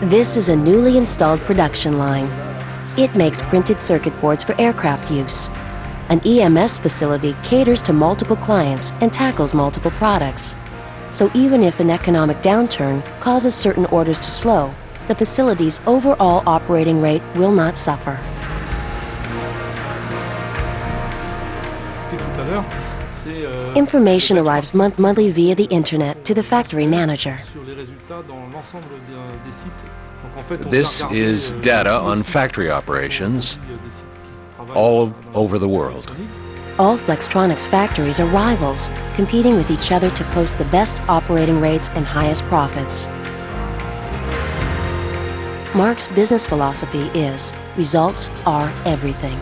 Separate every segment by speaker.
Speaker 1: This is a newly installed production line. It makes printed circuit boards for aircraft use. An EMS facility caters to multiple clients and tackles multiple products. So even if an economic downturn causes certain orders to slow, the facility's overall operating rate will not suffer. Information arrives monthly via the internet to the factory manager.
Speaker 2: This is data on factory operations all over the world.
Speaker 1: All Flextronics factories are rivals, competing with each other to post the best operating rates and highest profits. Mark's business philosophy is, results are everything.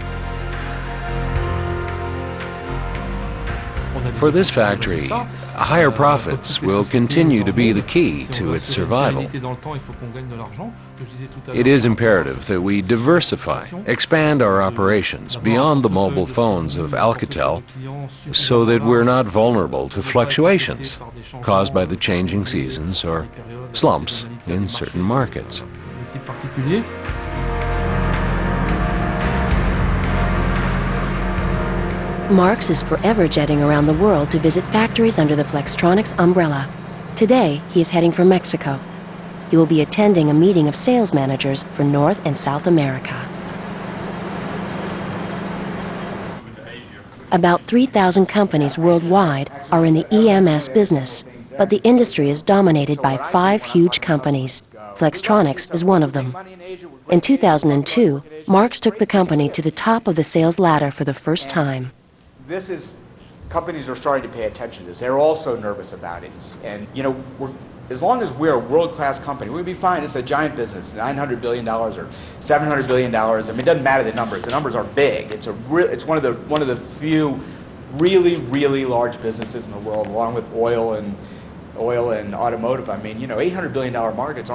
Speaker 2: For this factory, higher profits will continue to be the key to its survival. It is imperative that we diversify, expand our operations beyond the mobile phones of Alcatel so that we're not vulnerable to fluctuations caused by the changing seasons or slumps in certain markets.
Speaker 1: Marks is forever jetting around the world to visit factories under the Flextronics umbrella. Today, he is heading for Mexico. He will be attending a meeting of sales managers for North and South America. About 3,000 companies worldwide are in the EMS business, but the industry is dominated by 5 huge companies. Flextronics is one of them. In 2002, Marks took the company to the top of the sales ladder for the first time.
Speaker 3: Companies are starting to pay attention to this. They're also nervous about it. And, you know, as long as we're a world-class company, we'll be fine. It's a giant business, $900 billion or $700 billion. I mean, it doesn't matter the numbers. The numbers are big. It's one of the few really large businesses in the world, along with oil and automotive. I mean, you know, $800 billion markets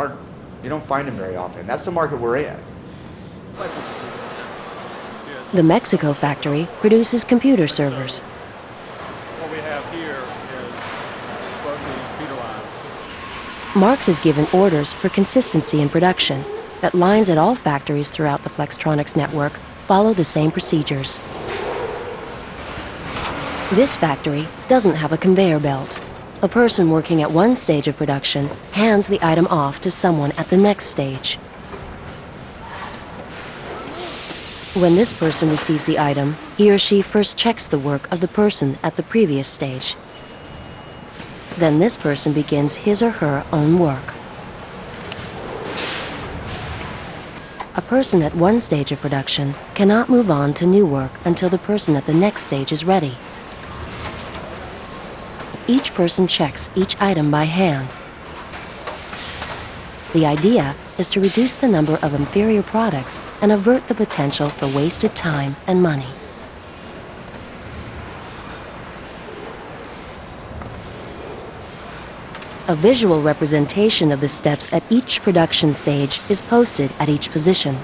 Speaker 3: you don't find them very often. That's the market we're in.
Speaker 1: The Mexico factory produces computer servers.
Speaker 4: What we have here is both these feeder lines.
Speaker 1: Marks has given orders for consistency in production, that lines at all factories throughout the Flextronics network follow the same procedures. This factory doesn't have a conveyor belt. A person working at one stage of production hands the item off to someone at the next stage. When this person receives the item, he or she first checks the work of the person at the previous stage. Then this person begins his or her own work. A person at one stage of production cannot move on to new work until the person at the next stage is ready. Each person checks each item by hand. The idea is to reduce the number of inferior products and avert the potential for wasted time and money. A visual representation of the steps at each production stage is posted at each position.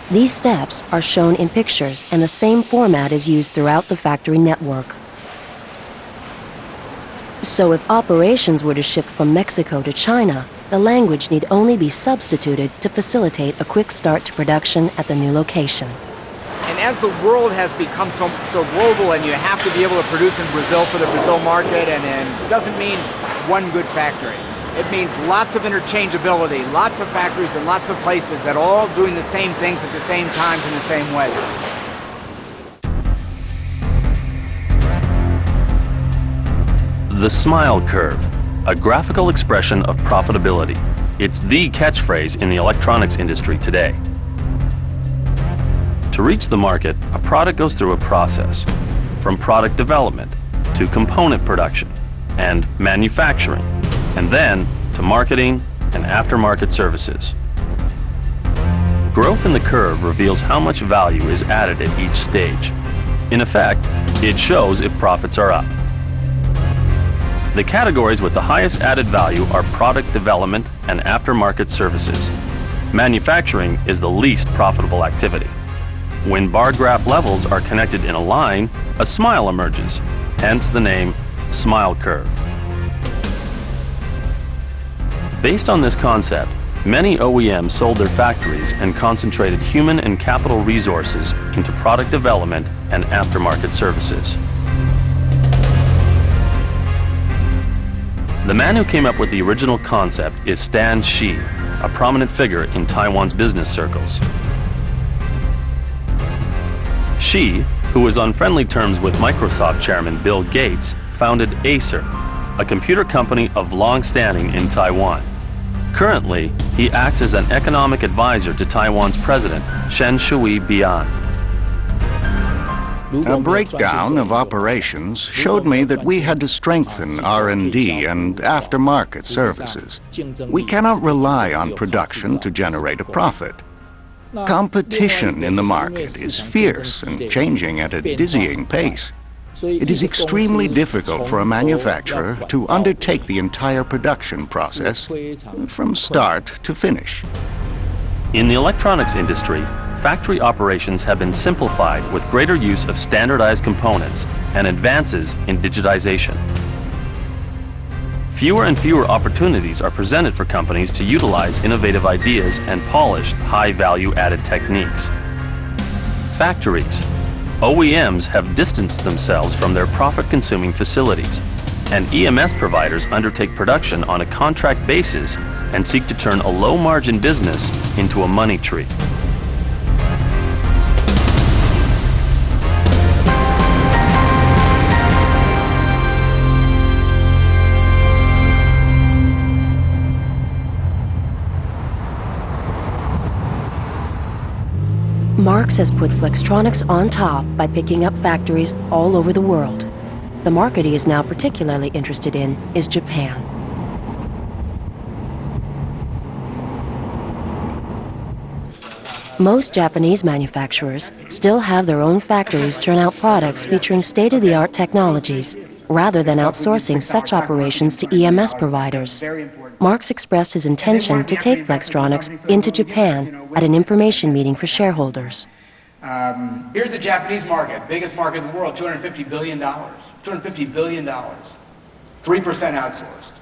Speaker 1: These steps are shown in pictures, and the same format is used throughout the factory network. So if operations were to shift from Mexico to China, the language need only be substituted to facilitate a quick start to production at the new location.
Speaker 3: And as the world has become so global, and you have to be able to produce in Brazil for the Brazil market, and it doesn't mean one good factory. It means lots of interchangeability, lots of factories in lots of places that are all doing the same things at the same times in the same way.
Speaker 5: The SMILE curve, a graphical expression of profitability. It's the catchphrase in the electronics industry today. To reach the market, a product goes through a process, from product development to component production and manufacturing, and then to marketing and aftermarket services. Growth in the curve reveals how much value is added at each stage. In effect, it shows if profits are up. The categories with the highest added value are product development and aftermarket services. Manufacturing is the least profitable activity. When bar graph levels are connected in a line, a smile emerges, hence the name SMILE curve. Based on this concept, many OEMs sold their factories and concentrated human and capital resources into product development and aftermarket services. The man who came up with the original concept is Stan Shi, a prominent figure in Taiwan's business circles. Shi, who was on friendly terms with Microsoft chairman Bill Gates, founded Acer, a computer company of long standing in Taiwan. Currently, he acts as an economic advisor to Taiwan's president, Chen Shui-bian.
Speaker 6: A breakdown of operations showed me that we had to strengthen R&D and aftermarket services. We cannot rely on production to generate a profit. Competition in the market is fierce and changing at a dizzying pace. It is extremely difficult for a manufacturer to undertake the entire production process from start to finish.
Speaker 5: In the electronics industry, factory operations have been simplified with greater use of standardized components and advances in digitization. Fewer and fewer opportunities are presented for companies to utilize innovative ideas and polished, high-value added techniques. Factories, OEMs have distanced themselves from their profit-consuming facilities, and EMS providers undertake production on a contract basis and seek to turn a low-margin business into a money tree.
Speaker 1: Marx has put Flextronics on top by picking up factories all over the world. The market he is now particularly interested in is Japan. Most Japanese manufacturers still have their own factories turn out products featuring state-of-the-art technologies, rather than outsourcing such operations to EMS providers. Marx expressed his intention to take Flextronics into Japan at an information meeting for shareholders.
Speaker 3: Here's the Japanese market, biggest market in the world, $250 billion. $250 billion. 3% outsourced.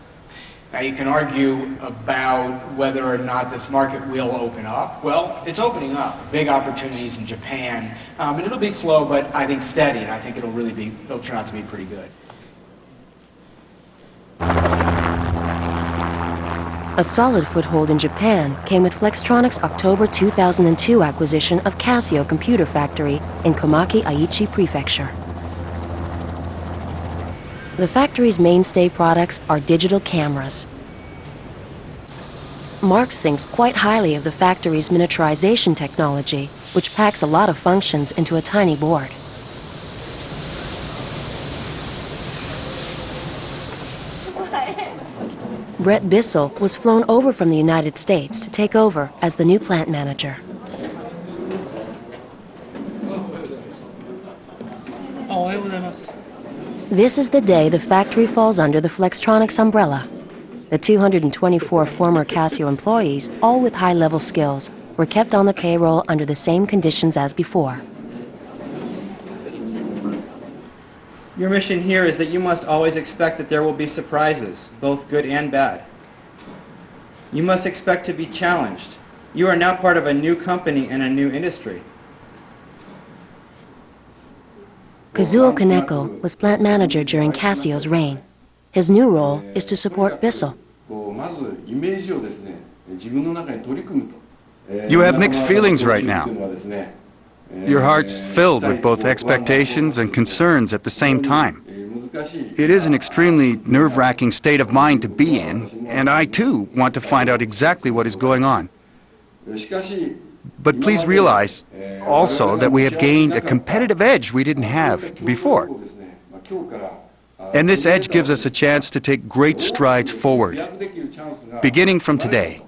Speaker 3: Now you can argue about whether or not this market will open up. Well, it's opening up. Big opportunities in Japan. And it'll be slow, but I think steady, and I think it'll turn out to be pretty good.
Speaker 1: A solid foothold in Japan came with Flextronics' October 2002 acquisition of Casio Computer Factory in Komaki Aichi Prefecture. The factory's mainstay products are digital cameras. Marx thinks quite highly of the factory's miniaturization technology, which packs a lot of functions into a tiny board. Brett Bissell was flown over from the United States to take over as the new plant manager. This is the day the factory falls under the Flextronics umbrella. The 224 former Casio employees, all with high-level skills, were kept on the payroll under the same conditions as before.
Speaker 7: Your mission here is that you must always expect that there will be surprises, both good and bad. You must expect to be challenged. You are now part of a new company and a new industry.
Speaker 1: Kazuo Kaneko was plant manager during Casio's reign. His new role is to support Bissell.
Speaker 8: You have mixed feelings right now. Your heart's filled with both expectations and concerns at the same time. It is an extremely nerve-wracking state of mind to be in, and I too want to find out exactly what is going on. But please realize also that we have gained a competitive edge we didn't have before. And this edge gives us a chance to take great strides forward. Beginning from today,